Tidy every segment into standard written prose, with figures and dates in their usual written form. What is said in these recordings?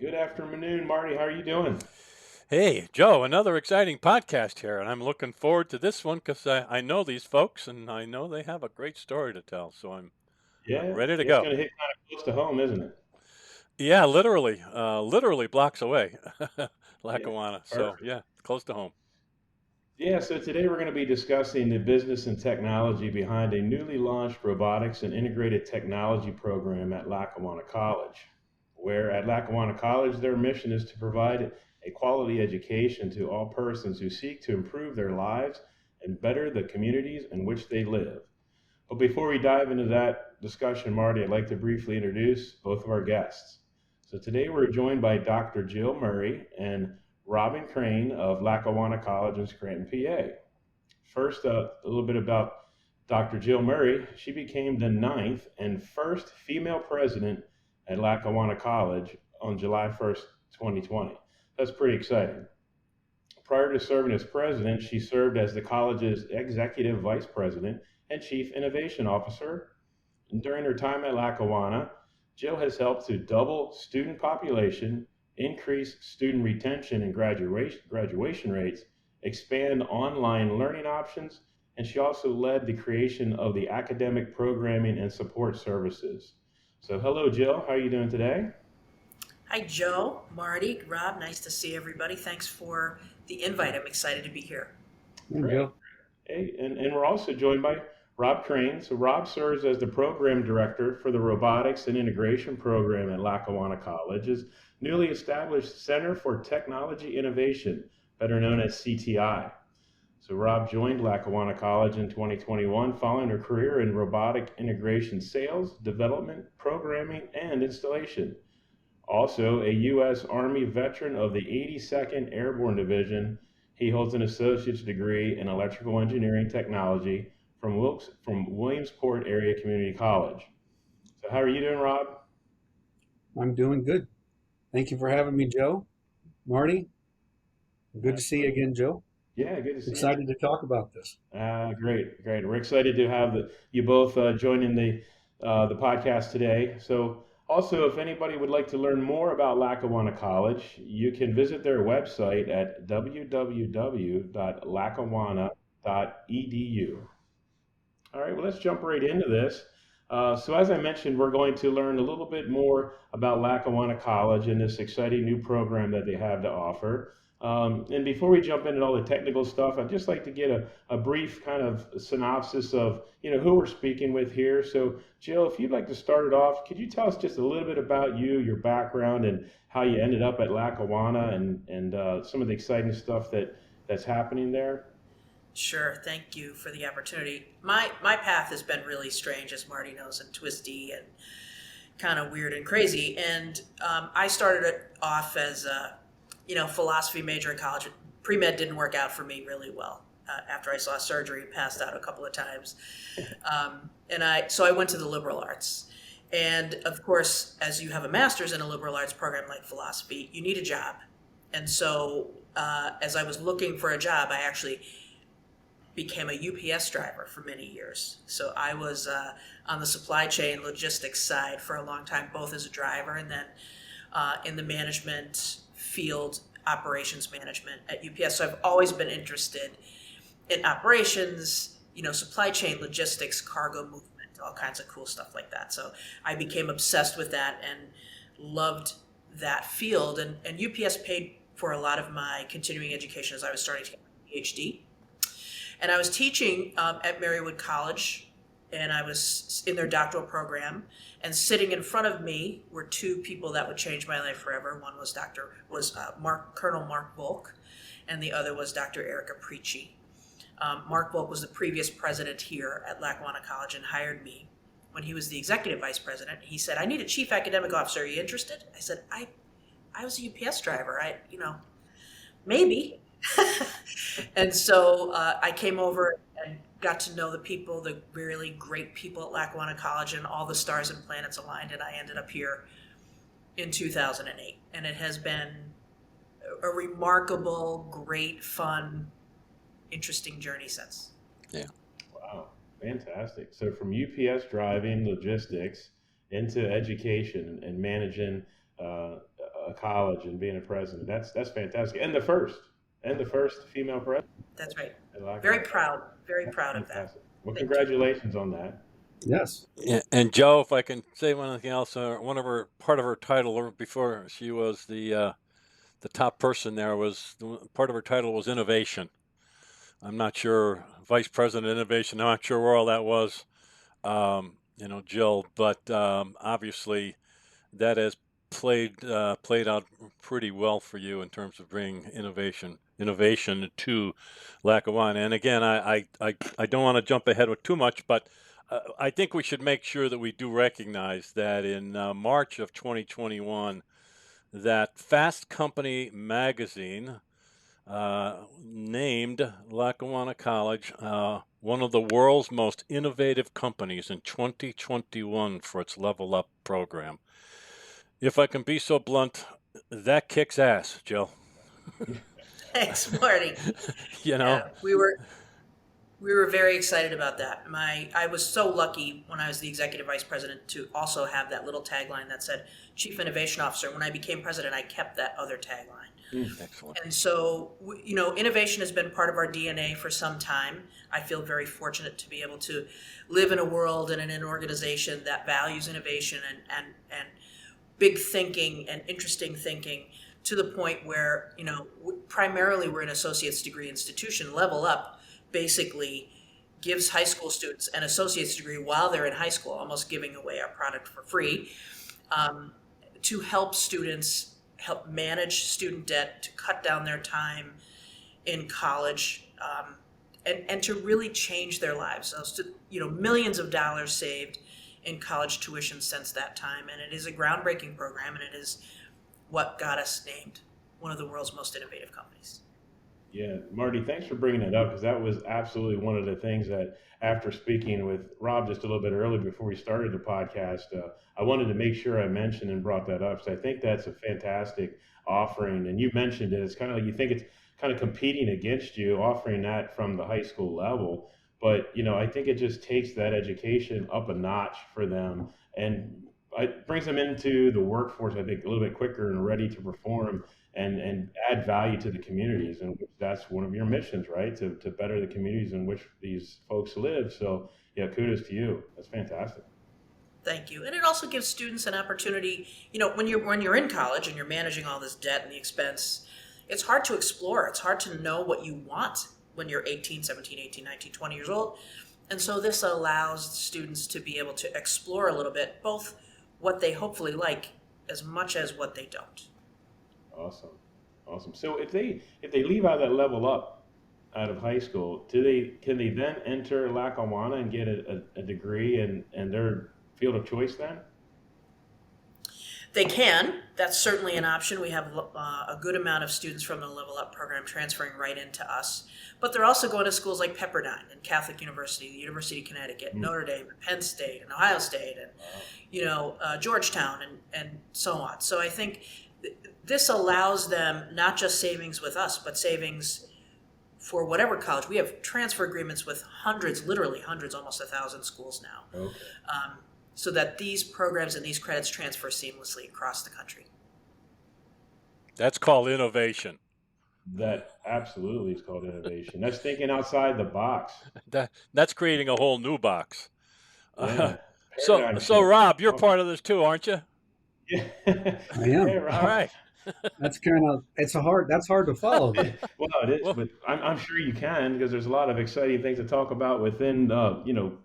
Good afternoon, Marty. How are you doing? Hey, Joe, another exciting podcast here, and I'm looking forward to this one because I know these folks and I know they have a great story to tell. So I'm Yeah, ready to it's go. going to hit kind of close to home, isn't it? Yeah, literally blocks away, Yeah, Lackawanna. So perfect. yeah, close to home. Yeah, so today we're going to be discussing the business and technology behind a newly launched Robotics and Integrated Technology Program at Lackawanna College, where at Lackawanna College, their mission is to provide a quality education to all persons who seek to improve their lives and better the communities in which they live. But before we dive into that discussion, Marty, I'd like to briefly introduce both of our guests. So today we're joined by Dr. Jill Murray and Robin Crane of Lackawanna College in Scranton, PA. First, a little bit about Dr. Jill Murray. She became the ninth and first female president at Lackawanna College on July 1st, 2020. That's pretty exciting. Prior to serving as president, she served as the college's executive vice president and chief innovation officer. And during her time at Lackawanna, Jill has helped to double student population, increase student retention and graduation rates, expand online learning options, and she also led the creation of the academic programming and support services. So, hello, Jill. How are you doing today? Hi, Joe, Marty, Rob. Nice to see everybody. Thanks for the invite. I'm excited to be here. Morning, Great. Joe. Hey, and we're also joined by Rob Crane. So Rob serves as the program director for the Robotics and Integration Program at Lackawanna College's newly established Center for Technology Innovation, better known as CTI. So Rob joined Lackawanna College in 2021 following her career in robotic integration sales, development, programming, and installation. Also, a U.S. Army veteran of the 82nd Airborne Division, he holds an associate's degree in electrical engineering technology from Williamsport Area Community College. So, how are you doing, Rob? I'm doing good. Thank you for having me, Joe. Marty, good to see you Absolutely. again, Joe. Yeah, good to see you. Excited to talk about this. Great. We're excited to have you both joining the podcast today. So, also, if anybody would like to learn more about Lackawanna College, you can visit their website at www.lackawanna.edu. All right, well, let's jump right into this. So, as I mentioned, we're going to learn a little bit more about Lackawanna College and this exciting new program that they have to offer. And before we jump into all the technical stuff, I'd just like to get a brief kind of synopsis of who we're speaking with here. So, Jill, if you'd like to start it off, could you tell us just a little bit about you, your background, and how you ended up at Lackawanna, and some of the exciting stuff that's happening there? Sure. Thank you for the opportunity. My path has been really strange, as Marty knows, and twisty and kind of weird and crazy. And I started it off as a philosophy major in college. Pre-med didn't work out for me really well. After I saw surgery, passed out a couple of times, so I went to the liberal arts. And of course, as you have a master's in a liberal arts program like philosophy, you need a job. And so, as I was looking for a job, I actually became a UPS driver for many years. So I was on the supply chain logistics side for a long time, both as a driver and then in the management field, operations management at UPS. So I've always been interested in operations, supply chain logistics, cargo movement, all kinds of cool stuff like that. So I became obsessed with that and loved that field. And UPS paid for a lot of my continuing education as I was starting to get my PhD. And I was teaching at Marywood College, and I was in their doctoral program. And sitting in front of me were two people that would change my life forever. One was Colonel Mark Volk, and the other was Dr. Erica Preachy. Mark Volk was the previous president here at Lackawanna College and hired me when he was the executive vice president. He said, "I need a chief academic officer. Are you interested?" I said, I was a UPS driver. Maybe. And so I came over and got to know the people, the really great people at Lackawanna College, and all the stars and planets aligned, and I ended up here in 2008. And it has been a remarkable, great, fun, interesting journey since. Yeah. Wow, fantastic. So from UPS driving logistics into education and managing a college and being a president. That's fantastic. And the first female president. That's right. At Lackawanna. Very proud of that. Fantastic. Well, Thank you. congratulations on that. Yes. And Joe, if I can say one thing else, part of her title before she was the top person there was part of her title was innovation. I'm not sure vice president innovation. I'm not sure where all that was, Jill, but obviously that has played out pretty well for you in terms of bringing innovation to Lackawanna. And again, I don't want to jump ahead with too much, but I think we should make sure that we do recognize that in March of 2021, that Fast Company magazine named Lackawanna College one of the world's most innovative companies in 2021 for its Level Up program. If I can be so blunt, that kicks ass, Jill. Thanks, Marty. Yeah, we were very excited about that. I was so lucky when I was the executive vice president to also have that little tagline that said Chief Innovation Officer. When I became president, I kept that other tagline. Excellent. And so, innovation has been part of our DNA for some time. I feel very fortunate to be able to live in a world and in an organization that values innovation and big thinking and interesting thinking, to the point where, primarily we're an associate's degree institution. Level Up basically gives high school students an associate's degree while they're in high school, almost giving away our product for free, to help students help manage student debt, to cut down their time in college, and to really change their lives. So, millions of dollars saved in college tuition since that time. And it is a groundbreaking program, and it is what got us named one of the world's most innovative companies. Yeah, Marty, thanks for bringing that up, because that was absolutely one of the things that, after speaking with Rob just a little bit earlier before we started the podcast, I wanted to make sure I mentioned and brought that up. So I think that's a fantastic offering. And you mentioned it. It's kind of like you think it's kind of competing against you, offering that from the high school level. But, I think it just takes that education up a notch for them, and it brings them into the workforce, I think, a little bit quicker and ready to perform and add value to the communities. And that's one of your missions, right? To better the communities in which these folks live. So, yeah, kudos to you. That's fantastic. Thank you. And it also gives students an opportunity, when you're in college and you're managing all this debt and the expense, it's hard to explore. It's hard to know what you want when you're 18, 17, 18, 19, 20 years old. And so this allows students to be able to explore a little bit, both what they hopefully like as much as what they don't. Awesome. So if they leave out that Level Up out of high school, can they then enter Lackawanna and get a degree in their field of choice then? They can. That's certainly an option. We have a good amount of students from the Level Up program transferring right into us. But they're also going to schools like Pepperdine and Catholic University, the University of Connecticut, Notre Dame, Penn State, and Ohio State, and Georgetown, and so on. So I think this allows them not just savings with us, but savings for whatever college. We have transfer agreements with literally hundreds, almost 1,000 schools now. Okay. So that these programs and these credits transfer seamlessly across the country. That's called innovation. That absolutely is called innovation. That's thinking outside the box. That's creating a whole new box. Yeah. So Rob, you're part of this too, aren't you? Yeah. I am. Hey, Rob. All right. That's hard to follow. Well, it is, but I'm sure you can, because there's a lot of exciting things to talk about within,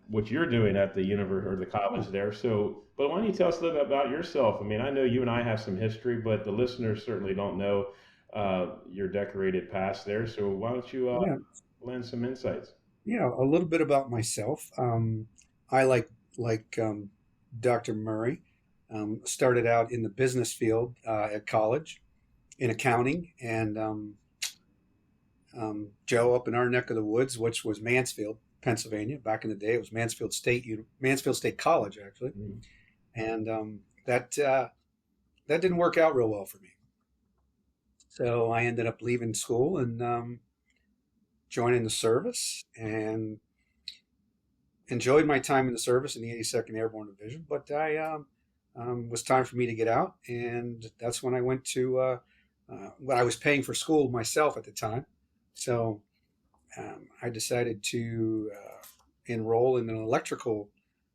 what you're doing at the university or the college there. So, but why don't you tell us a little bit about yourself? I mean, I know you and I have some history, but the listeners certainly don't know your decorated past there. So why don't you lend some insights? Yeah, a little bit about myself. I like Dr. Murray. Started out in the business field at college in accounting, and Joe up in our neck of the woods, which was Mansfield, Pennsylvania. Back in the day, it was Mansfield State College, actually, and that didn't work out real well for me. So I ended up leaving school and joining the service, and enjoyed my time in the service in the 82nd Airborne Division, but I was time for me to get out, and that's when I went to when I was paying for school myself at the time. So I decided to enroll in an electrical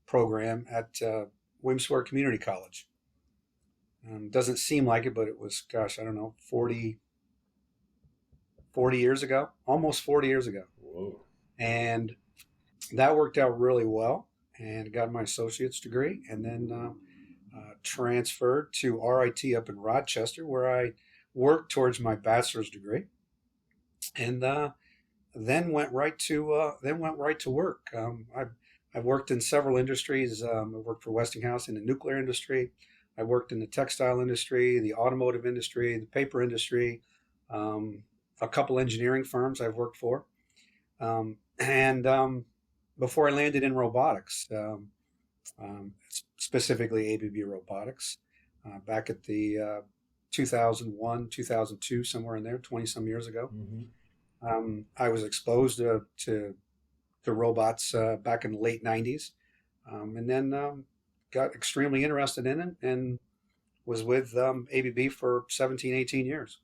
program at Williamsburg Community College. Doesn't seem like it, but it was, gosh, I don't know, 40 years ago, almost 40 years ago. Whoa. And that worked out really well, and got my associate's degree, and then transferred to RIT up in Rochester, where I worked towards my bachelor's degree, and then went right to work. I've worked in several industries. I worked for Westinghouse in the nuclear industry. I worked in the textile industry, the automotive industry, the paper industry, a couple engineering firms I've worked for. And before I landed in robotics, specifically ABB Robotics, back at the 2001, 2002, somewhere in there, 20 some years ago. Mm-hmm. I was exposed to robots back in the late 90s, and then got extremely interested in it, and was with ABB for 17, 18 years.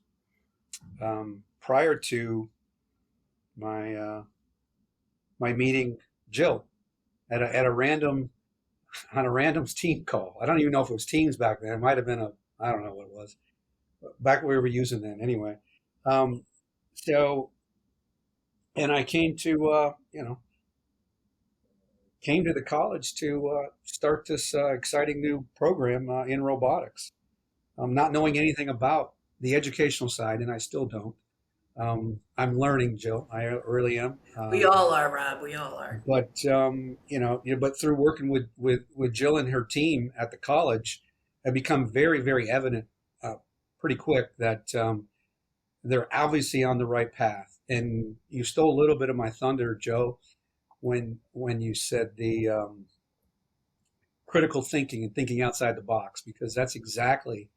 Prior to my meeting Jill at a random team call. I don't even know if it was Teams back then. It might have been I don't know what it was. Back when we were using then anyway. So, and I came to the college to start this exciting new program in robotics. Not knowing anything about the educational side, and I still don't. I'm learning, Jill. I really am. We all are, Rob. We all are. But but through working with Jill and her team at the college, it become very, very evident pretty quick that they're obviously on the right path. And you stole a little bit of my thunder, Joe, when you said the critical thinking and thinking outside the box, because that's exactly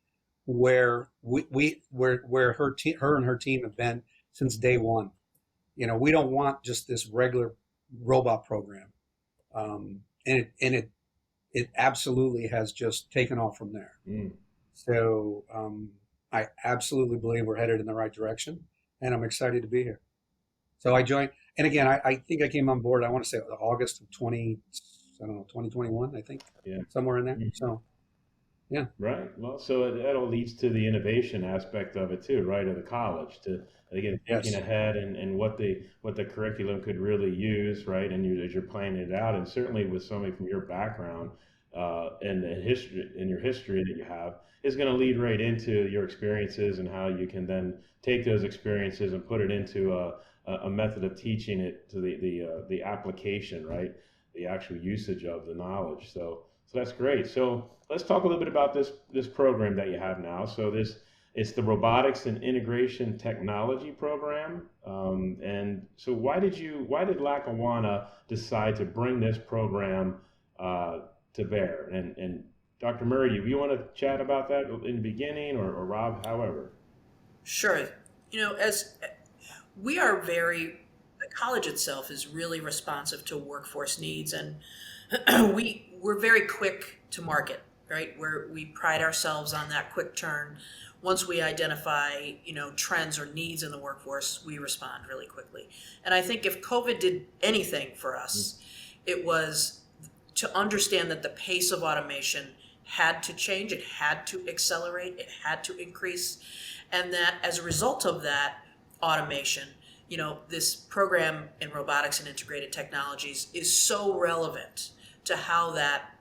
where her and her team have been since day one. We don't want just this regular robot program, and it absolutely has just taken off from there. So I absolutely believe we're headed in the right direction, and I'm excited to be here. So I joined, and again, I think I came on board, I want to say August of 2021, I think. Yeah. Somewhere in there. Mm-hmm. So, yeah. Right. Well, so that all leads to the innovation aspect of it too, right? Of the college to, again, thinking ahead and what the curriculum could really use, right? And as you're planning it out, and certainly with somebody from your background and your history that you have, is going to lead right into your experiences and how you can then take those experiences and put it into a method of teaching it to the application, right? The actual usage of the knowledge. So that's great. So let's talk a little bit about this program that you have now. So it's the Robotics and Integration Technology Program. And so why did Lackawanna decide to bring this program to bear? And Dr. Murray, do you want to chat about that in the beginning, or Rob, however? Sure. As we are the college itself is really responsive to workforce needs, and we're very quick to market, right? We pride ourselves on that quick turn. Once we identify, trends or needs in the workforce, we respond really quickly. And I think if COVID did anything for us, it was to understand that the pace of automation had to change, it had to accelerate, it had to increase, and that as a result of that automation, this program in robotics and integrated technologies is so relevant to how that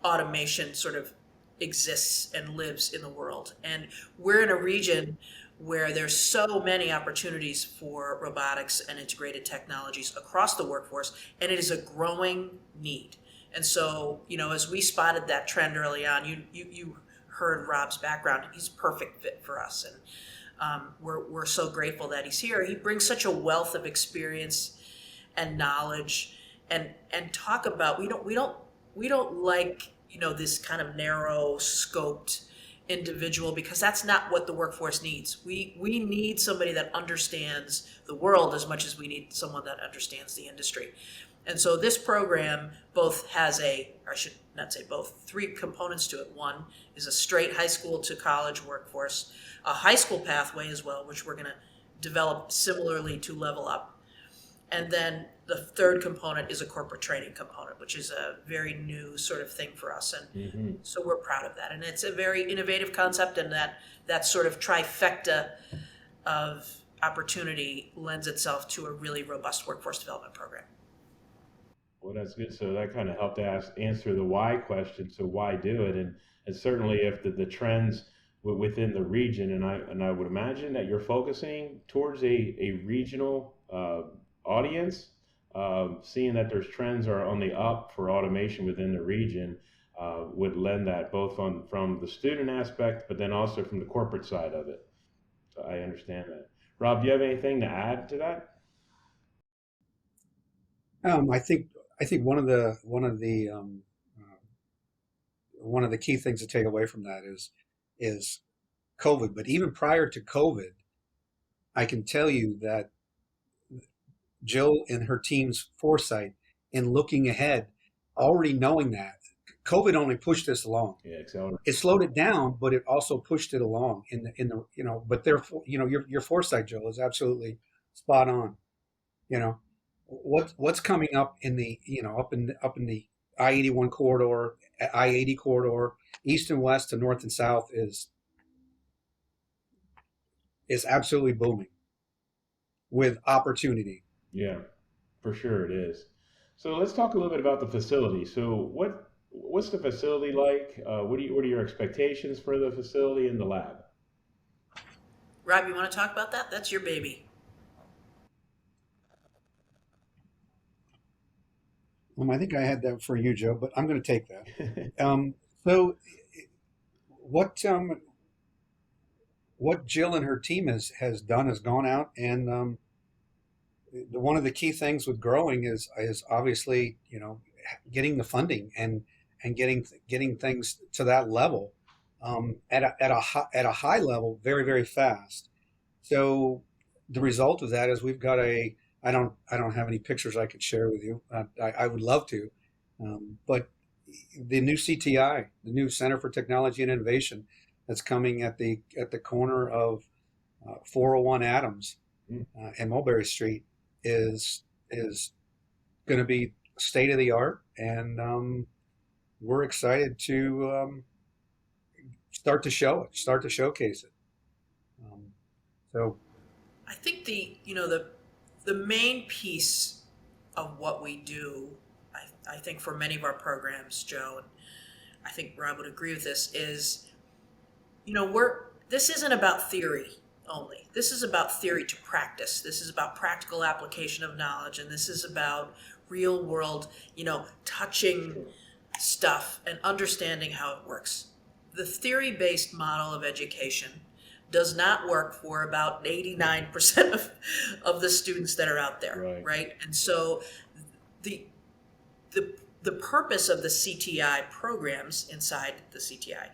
automation sort of exists and lives in the world. And we're in a region where there's so many opportunities for robotics and integrated technologies across the workforce, and it is a growing need. And so, as we spotted that trend early on, you heard Rob's background. He's a perfect fit for us, and we're so grateful that he's here. He brings such a wealth of experience and knowledge, and talk about we don't like this kind of narrow scoped individual, because that's not what the workforce needs. We need somebody that understands the world as much as we need someone that understands the industry. And so this program both has I should not say both, three components to it. One is a straight high school to college workforce, a high school pathway as well, which we're going to develop similarly to Level Up. And then the third component is a corporate training component, which is a very new sort of thing for us. And so we're proud of that. And it's a very innovative concept, and that sort of trifecta of opportunity lends itself to a really robust workforce development program. Well, that's good. So that kind of helped answer the why question. So why do it? And certainly if the trends within the region, and I would imagine that you're focusing towards a regional audience, seeing that there's trends are on the up for automation within the region, would lend that both from the student aspect, but then also from the corporate side of it. So I understand that. Rob, do you have anything to add to that? I think one of the key things to take away from that is COVID. But even prior to COVID, I can tell you that Jill and her team's foresight in looking ahead, already knowing that COVID only pushed this along. Yeah, accelerate. It slowed it down, but it also pushed it along in the But therefore, your foresight, Jill, is absolutely spot on. What's coming up in the up in the I-81 corridor, I-80 corridor, east and west to north and south is absolutely booming with opportunity. Yeah, for sure it is. So let's talk a little bit about the facility. So what's the facility like? What are your expectations for the facility and the lab? Rob, you want to talk about that? That's your baby. I think I had that for you, Joe, but I'm going to take that. So what Jill and her team has done is gone out and one of the key things with growing is obviously getting the funding and getting things to that level at a high level very, very fast. So the result of that is we've got I don't have any pictures I could share with you. I would love to, but the new CTI, the new Center for Technology and Innovation, that's coming at the corner of 401 Adams and Mulberry Street is going to be state of the art, and we're excited to start to showcase it. So I think the main piece of what we do, I think for many of our programs, Joe, and I think Rob would agree with this, is, this isn't about theory only. This is about theory to practice. This is about practical application of knowledge, and this is about real world, touching stuff and understanding how it works. The theory-based model of education does not work for about 89% of the students that are out there, right? And so the purpose of the CTI programs inside the CTI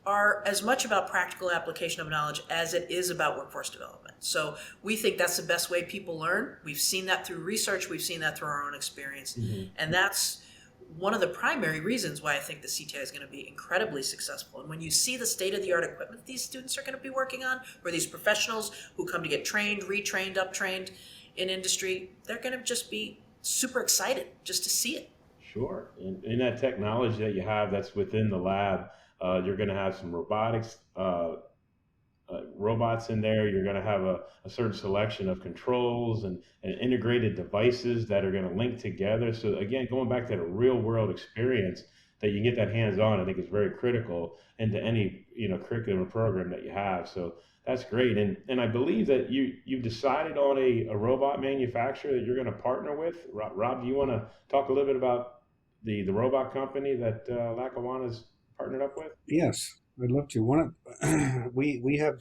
are as much about practical application of knowledge as it is about workforce development. So we think that's the best way people learn. We've seen that through research. We've seen that through our own experience. And that's one of the primary reasons why I think the CTI is going to be incredibly successful. And when you see the state-of-the-art equipment these students are going to be working on, or these professionals who come to get trained, retrained, uptrained in industry, they're going to just be super excited just to see it. Sure. And in that technology that you have that's within the lab, you're going to have some robotics, robots in there. You're going to have a certain selection of controls and integrated devices that are going to link together. So again, going back to the real world experience that you can get that hands on, I think is very critical into any curriculum program that you have. So that's great. And I believe that you've decided on a robot manufacturer that you're going to partner with. Rob, do you want to talk a little bit about the robot company that Lackawanna's partnered up with? Yes, I'd love to. We have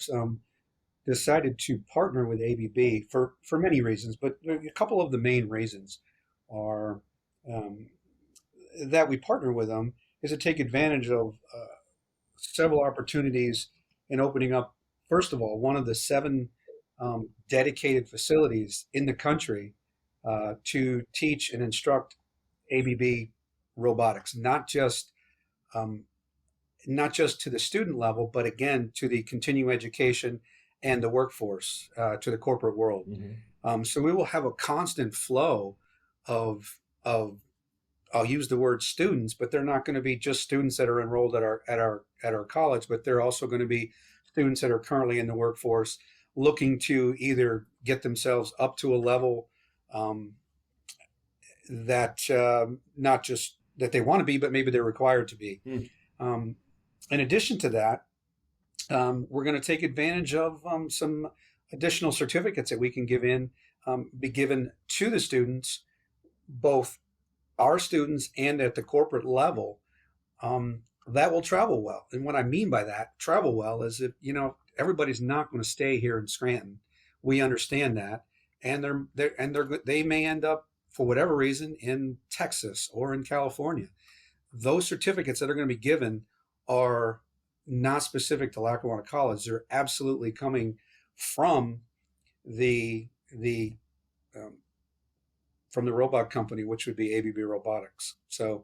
decided to partner with ABB for many reasons, but a couple of the main reasons are that we partner with them is to take advantage of several opportunities in opening up, first of all, one of the 7 dedicated facilities in the country to teach and instruct ABB robotics, um, not just to the student level, but again to the continuing education and the workforce, to the corporate world. So we will have a constant flow of I'll use the word students, but they're not going to be just students that are enrolled at our college, but they're also going to be students that are currently in the workforce, looking to either get themselves up to a level that not just that they want to be, but maybe they're required to be. In addition to that, we're going to take advantage of some additional certificates that we can be given to the students, both our students and at the corporate level, that will travel well. And what I mean by that, travel well, is that, everybody's not going to stay here in Scranton. We understand that. And they may end up, for whatever reason, in Texas or in California. Those certificates that are going to be given are not specific to Lackawanna College. They're absolutely coming from the robot company, which would be ABB Robotics. So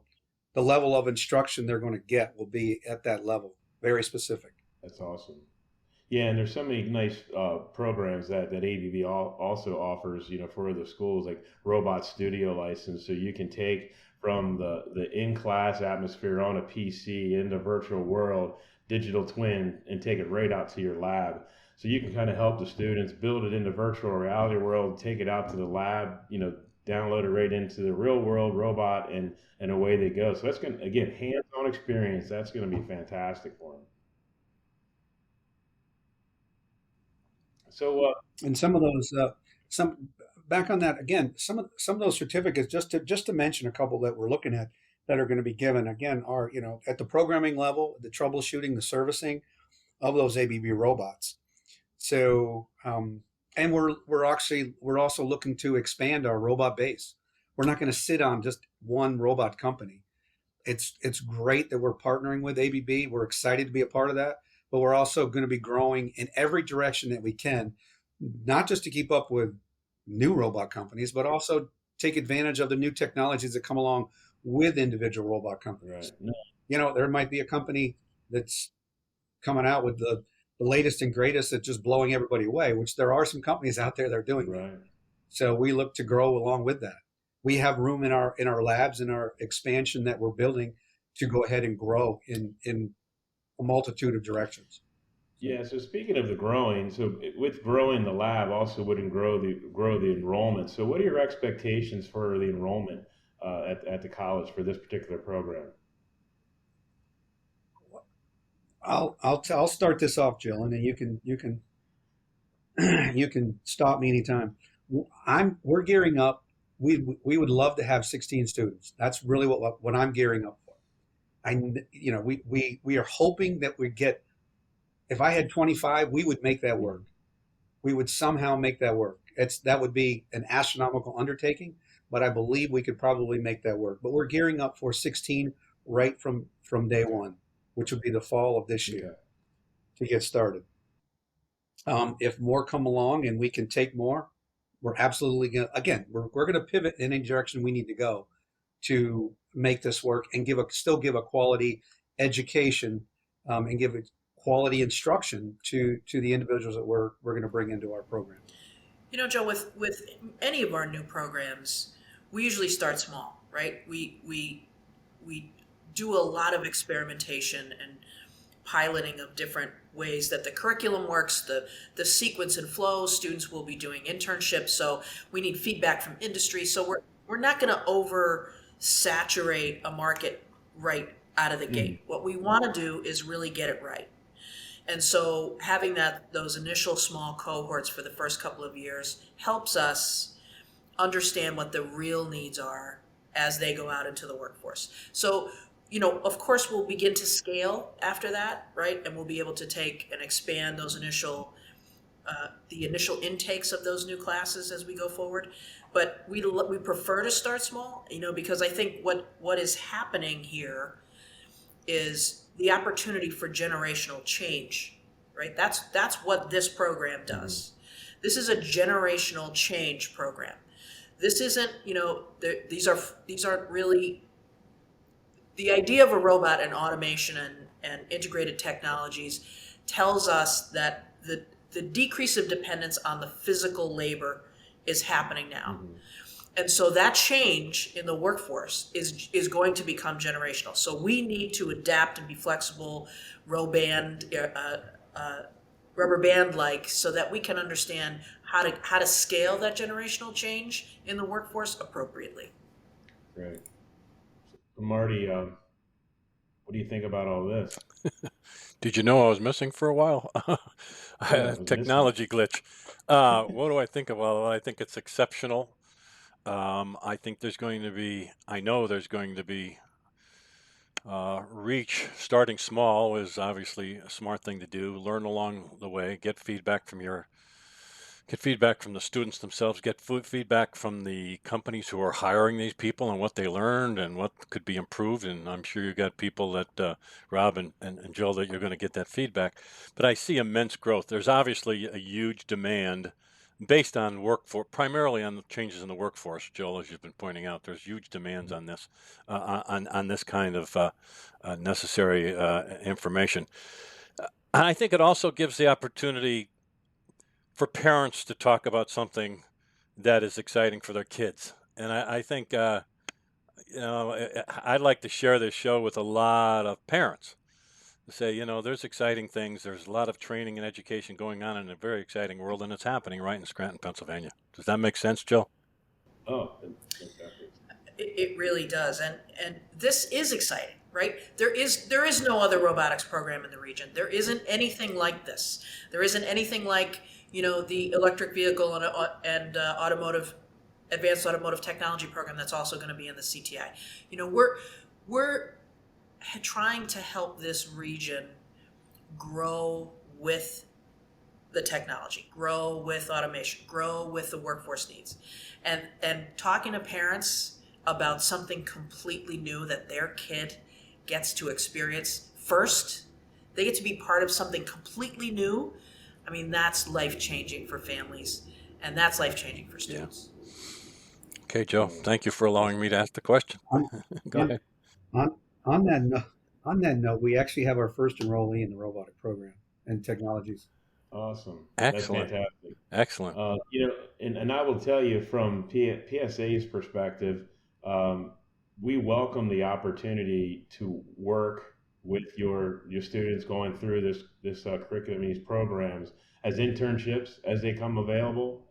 the level of instruction they're going to get will be at that level, very specific. That's awesome. Yeah, and there's so many nice programs that ABB also offers, for the schools, like Robot Studio license, so you can take from the in-class atmosphere on a PC in the virtual world, digital twin, and take it right out to your lab. So you can kind of help the students build it in the virtual reality world, take it out to the lab, download it right into the real world robot, and away they go. So that's going to, again, hands-on experience. That's going to be fantastic for them. So, and some of those, back on that again, some of those certificates, just to mention a couple that we're looking at that are going to be given, again, are at the programming level, the troubleshooting, the servicing of those ABB robots. So, and we're also looking to expand our robot base. We're not going to sit on just one robot company. It's great that we're partnering with ABB. We're excited to be a part of that. But we're also going to be growing in every direction that we can, not just to keep up with new robot companies, but also take advantage of the new technologies that come along with individual robot companies. Right. There might be a company that's coming out with the latest and greatest that's just blowing everybody away, which there are some companies out there that are doing right. that. So we look to grow along with that. We have room in our labs, in our expansion that we're building, to go ahead and grow in a multitude of directions. Yeah. So speaking of the growing, so with growing the lab also wouldn't grow the enrollment. So what are your expectations for the enrollment at the college for this particular program? I'll start this off, Jill, and then you can you can stop me anytime. We're gearing up. We would love to have 16 students. That's really what I'm gearing up for. We are hoping that we get. If I had 25, we would make that work. We would somehow make that work. That would be an astronomical undertaking, but I believe we could probably make that work. But we're gearing up for 16 right from day one, which would be the fall of this year, to get started. If more come along and we can take more, we're absolutely going to, we're going to pivot in any direction we need to go to make this work and still give a quality education and give a quality instruction to the individuals that we're going to bring into our program. Joe, with any of our new programs, we usually start small, right? We do a lot of experimentation and piloting of different ways that the curriculum works, the sequence and flow. Students will be doing internships, so we need feedback from industry. So we're not going to oversaturate a market right out of the gate. What we want to do is really get it right. And so having those initial small cohorts for the first couple of years helps us understand what the real needs are as they go out into the workforce. So, of course, we'll begin to scale after that, right? And we'll be able to take and expand those the initial intakes of those new classes as we go forward. But we prefer to start small, because I think what is happening here is the opportunity for generational change, right? That's what this program does. This is a generational change program. This isn't, these aren't really, the idea of a robot and automation and integrated technologies tells us that the decrease of dependence on the physical labor is happening now. Mhm. And so that change in the workforce is going to become generational. So we need to adapt and be flexible, rubber band like, so that we can understand how to scale that generational change in the workforce appropriately. Great. Marty, what do you think about all this? Did you know I was missing for a while? Yeah, it was Technology glitch. What do I think about it? I think it's exceptional. I think I know there's going to be reach. Starting small is obviously a smart thing to do. Learn along the way. Get feedback from the students themselves. Get feedback from the companies who are hiring these people and what they learned and what could be improved. And I'm sure you got people that Rob and Jill, that you're going to get that feedback. But I see immense growth. There's obviously a huge demand based on primarily on the changes in the workforce. Jill, as you've been pointing out, there's huge demands on this, on this kind of necessary information. And I think it also gives the opportunity for parents to talk about something that is exciting for their kids. And I think, I'd like to share this show with a lot of parents to say, there's exciting things. There's a lot of training and education going on in a very exciting world, and it's happening right in Scranton, Pennsylvania. Does that make sense, Jill? Oh, fantastic. It really does, and this is exciting, right? There is no other robotics program in the region. There isn't anything like this. There isn't anything like the electric vehicle and advanced automotive technology program that's also going to be in the CTI. We're trying to help this region grow with the technology, grow with automation, grow with the workforce needs, and talking to parents about something completely new that their kid gets to experience first. They get to be part of something completely new. I mean, that's life-changing for families, and that's life-changing for students. Yeah. Okay, Joe, thank you for allowing me to ask the question. Go ahead. On that note, we actually have our first enrollee in the robotic program and technologies. Awesome. Excellent. That's fantastic. Excellent. And I will tell you from PSA's perspective, we welcome the opportunity to work with your students going through this curriculum, these programs as internships as they come available.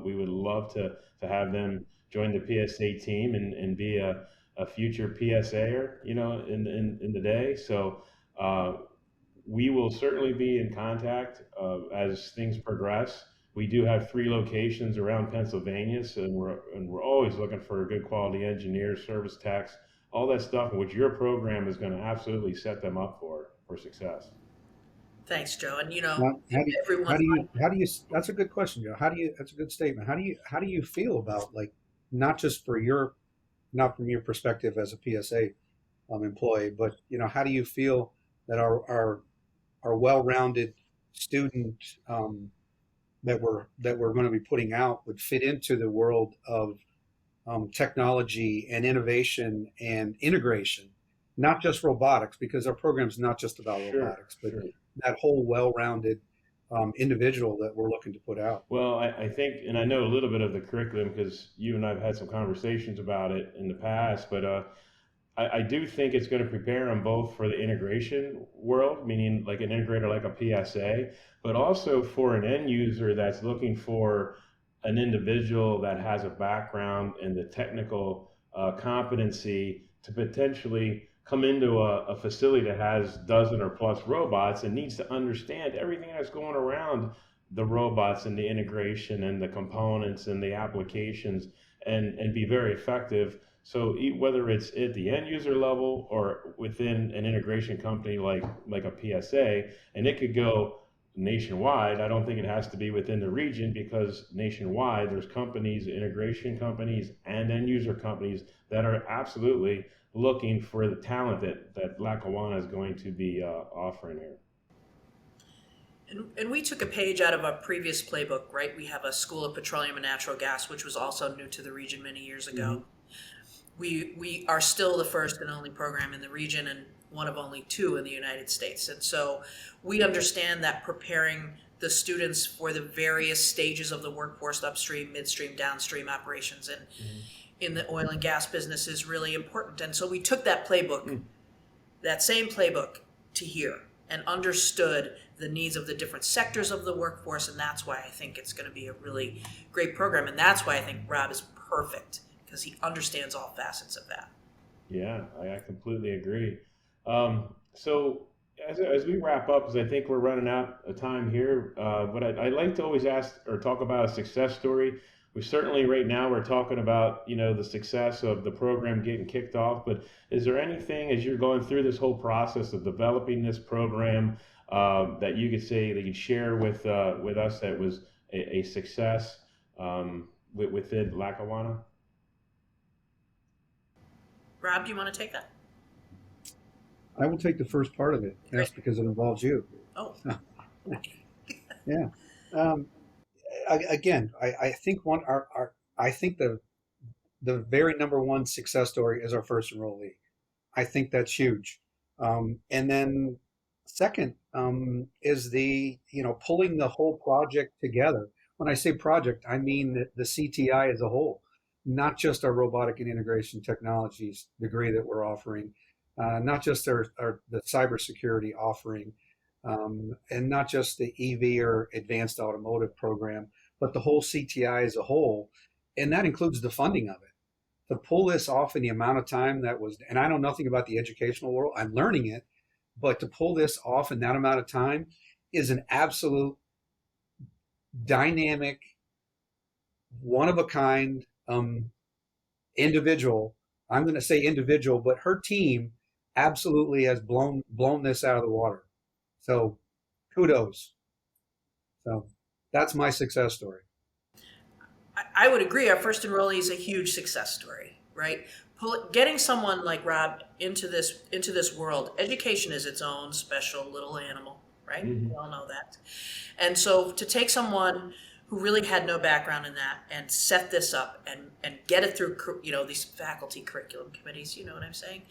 We would love to have them join the PSA team and be a future PSAer, in the day. So we will certainly be in contact as things progress. We do have 3 locations around Pennsylvania, so we're always looking for good quality engineers, service techs, all that stuff, which your program is going to absolutely set them up for success. Thanks, Joe. And that's a good question, Joe. That's a good statement. How do you feel about, like, not just not from your perspective as a PSA employee, but how do you feel that our well-rounded student that we're going to be putting out would fit into the world of technology and innovation and integration, not just robotics, because our program's not just about robotics, but that whole well-rounded individual that we're looking to put out. Well, I think, and I know a little bit of the curriculum because you and I have had some conversations about it in the past, but I do think it's going to prepare them both for the integration world, meaning like an integrator like a PSA, but also for an end user that's looking for an individual that has a background in the technical competency to potentially come into a facility that has dozen or plus robots and needs to understand everything that's going around the robots and the integration and the components and the applications and be very effective. So whether it's at the end user level or within an integration company like a PSA, and it could go nationwide. I don't think it has to be within the region because nationwide there's companies, integration companies, and end user companies that are absolutely looking for the talent that Lackawanna is going to be offering here. And we took a page out of a previous playbook, right? We have a School of Petroleum and Natural Gas, which was also new to the region many years ago. We are still the first and only program in the region and one of only two in the United States. And so we understand that preparing the students for the various stages of the workforce, upstream, midstream, downstream operations, and in the oil and gas business is really important. And so we took that playbook, that same playbook, to here and understood the needs of the different sectors of the workforce. And that's why I think it's going to be a really great program. And that's why I think Rob is perfect, because he understands all facets of that. Yeah, I completely agree. So as we wrap up, because I think we're running out of time here, but I like to always ask or talk about a success story. We certainly right now we're talking about the success of the program getting kicked off. But is there anything as you're going through this whole process of developing this program that you could say that you could share with us that was a success within Lackawanna? Rob, do you want to take that? I will take the first part of it. That's because it involves you. Oh. Yeah. Again, I think I think the very number one success story is our first enrollee. I think that's huge. And then second is the pulling the whole project together. When I say project, I mean the CTI as a whole, not just our robotic and integration technologies degree that we're offering, not just the cybersecurity offering, and not just the EV or advanced automotive program, but the whole CTI as a whole. And that includes the funding of it. To pull this off in the amount of time that was, and I know nothing about the educational world, I'm learning it, but to pull this off in that amount of time is an absolute dynamic, one of a kind individual. I'm going to say individual, but her team absolutely has blown this out of the water. So kudos. So that's my success story. I would agree. Our first enrollee is a huge success story, right? Getting someone like Rob into this world. Education is its own special little animal, right? We all know that. And so to take someone who really had no background in that and set this up and get it through, these faculty curriculum committees, you know what I'm saying?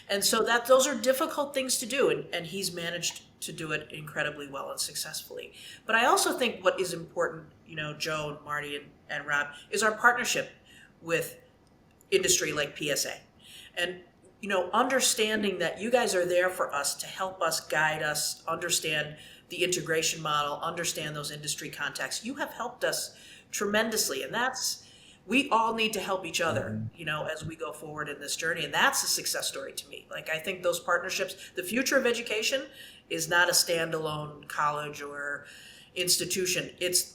And so those are difficult things to do. And he's managed to do it incredibly well and successfully. But I also think what is important, Joe and Marty and Rob, is our partnership with industry like PSA. And, understanding that you guys are there for us to help us, guide us, understand the integration model, understand those industry contacts. You have helped us tremendously. And we all need to help each other, as we go forward in this journey. And that's a success story to me. Like, I think those partnerships, the future of education is not a standalone college or institution. It's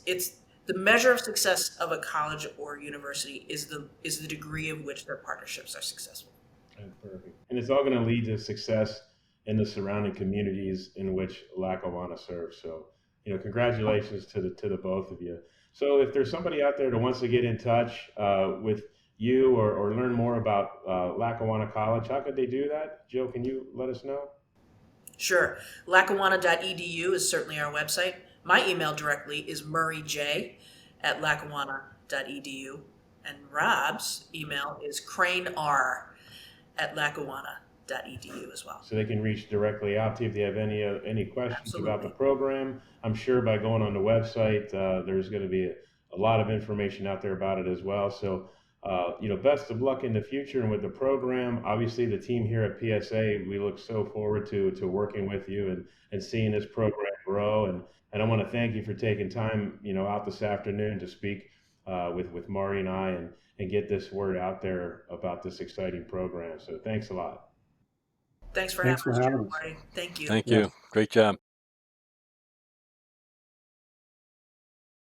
the measure of success of a college or university is the degree of which their partnerships are successful. Perfect. And it's all going to lead to success in the surrounding communities in which Lackawanna serves. So, congratulations to the both of you. So if there's somebody out there that wants to get in touch with you or learn more about Lackawanna College, how could they do that? Jill, can you let us know? Sure. Lackawanna.edu is certainly our website. My email directly is murrayj@lackawanna.edu. And Rob's email is craneR@lackawanna.edu as well. So they can reach directly out to you if they have any questions Absolutely. about the program. I'm sure by going on the website, there's going to be a lot of information out there about it as well. So, best of luck in the future and with the program. Obviously, the team here at PSA, we look so forward to working with you and seeing this program grow. And I want to thank you for taking time, out this afternoon to speak with Mari and I and get this word out there about this exciting program. So thanks a lot. Thanks for having us, Marty. Thank you. Thank you. Great job.